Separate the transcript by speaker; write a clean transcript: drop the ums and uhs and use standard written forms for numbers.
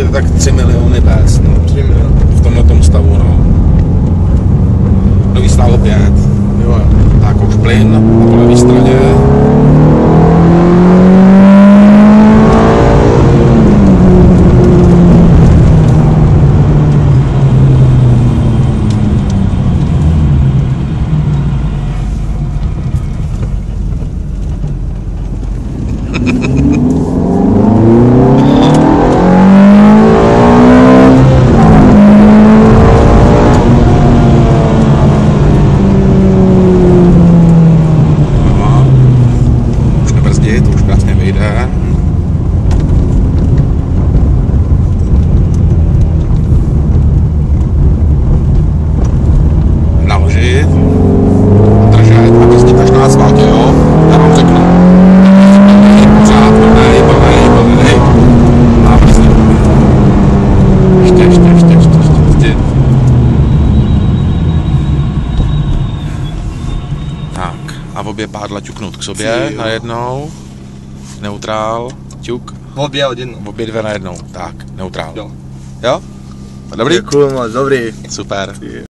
Speaker 1: jezdit tak 3 miliony bez, no.
Speaker 2: 3 miliony.
Speaker 1: V tomhletom stavu, no. Nový stálo 5.
Speaker 2: Jo.
Speaker 1: Tak už plyn na po levé straně. To už krásně vyjde. Naložit. Držet a brzdit až na asfaltě, jo? Já vám řeknu. Pořád, plnej. A brzdit. Ještě. Tak, a v obě pádla ťuknout k sobě najednou. Neutrál, ťuk.
Speaker 2: Obě od jednou.
Speaker 1: Obě dvě najednou. Tak, neutrál.
Speaker 2: Jo.
Speaker 1: Jo? Dobrý?
Speaker 2: Děkuju moc, dobrý.
Speaker 1: Super.